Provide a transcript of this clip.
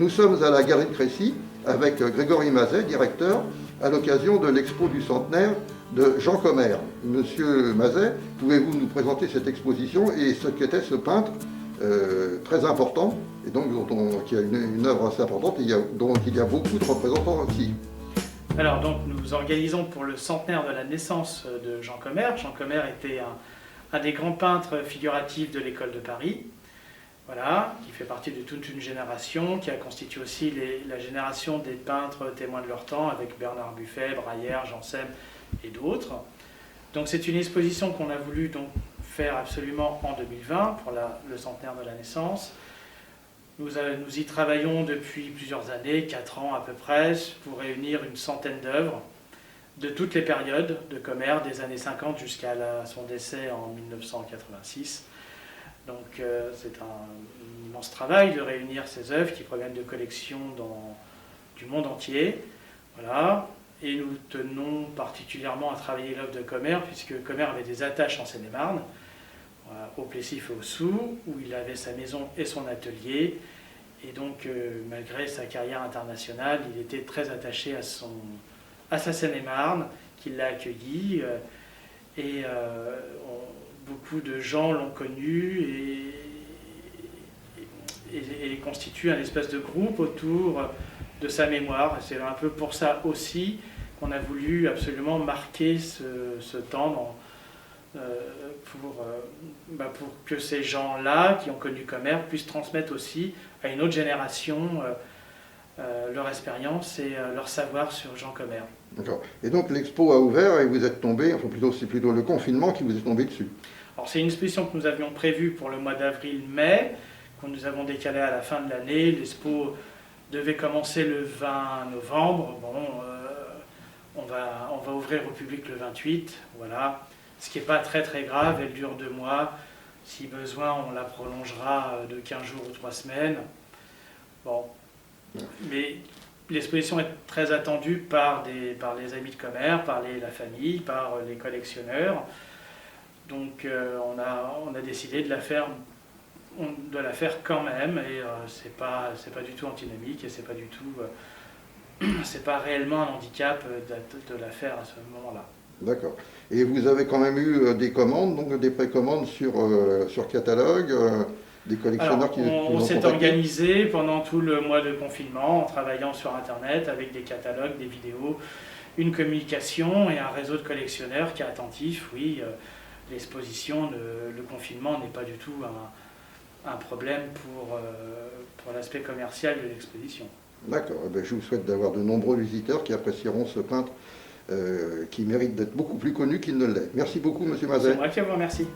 nous sommes à la Galerie de Crécy avec Grégory Mazet, directeur, à l'occasion de l'expo du centenaire de Jean Commère. Monsieur Mazet, pouvez-vous nous présenter cette exposition et ce qu'était ce peintre très important, et donc qui a une œuvre assez importante et dont il y a beaucoup de représentants aussi. Alors donc nous organisons pour le centenaire de la naissance de Jean Commère. Jean Commère était un des grands peintres figuratifs de l'école de Paris, voilà, qui fait partie de toute une génération, qui a constitué aussi la génération des peintres témoins de leur temps, avec Bernard Buffet, Braillère, Janssem et d'autres. Donc c'est une exposition qu'on a voulu donc faire absolument en 2020 pour le centenaire de la naissance. Nous y travaillons depuis plusieurs années, 4 ans à peu près, pour réunir une centaine d'œuvres de toutes les périodes de Commère, des années 50 jusqu'à son décès en 1986. Donc c'est un immense travail de réunir ces œuvres qui proviennent de collections du monde entier. Voilà. Et nous tenons particulièrement à travailler l'œuvre de Commère, puisque Commère avait des attaches en Seine-et-Marne, au Plessis et au Sous, où il avait sa maison et son atelier. Et donc, malgré sa carrière internationale, il était très attaché à sa Seine-et-Marne, qui l'a accueilli. Beaucoup de gens l'ont connu et constituent un espèce de groupe autour de sa mémoire. C'est un peu pour ça aussi qu'on a voulu absolument marquer ce temps pour que ces gens-là qui ont connu Commère puissent transmettre aussi à une autre génération leur expérience et leur savoir sur Jean Commère. D'accord. Et donc l'expo a ouvert et vous êtes tombé, enfin c'est plutôt le confinement qui vous est tombé dessus. Alors c'est une exposition que nous avions prévue pour le mois d'avril-mai, que nous avons décalé à la fin de l'année. L'expo devait commencer le 20 novembre. Bon, on va ouvrir au public le 28, voilà. Ce qui n'est pas très très grave, elle dure 2 mois. Si besoin, on la prolongera de 15 jours ou 3 semaines. Bon. Mais l'exposition est très attendue par les amis de Commère, par la famille, par les collectionneurs. Donc on a décidé de la faire quand même, et c'est pas du tout antinomique, et c'est pas du tout, c'est pas réellement un handicap de la faire à ce moment-là. D'accord. Et vous avez quand même eu des commandes, donc des précommandes sur catalogue, des collectionneurs qui vous ont on s'est contacté? organisé pendant tout le mois de confinement en travaillant sur Internet avec des catalogues, des vidéos, une communication et un réseau de collectionneurs qui est attentif. Oui, l'exposition, le confinement n'est pas du tout un problème pour l'aspect commercial de l'exposition. D'accord. Eh bien, je vous souhaite d'avoir de nombreux visiteurs qui apprécieront ce peintre qui mérite d'être beaucoup plus connu qu'il ne l'est. Merci beaucoup, Monsieur Mazet. C'est moi qui vous remercie.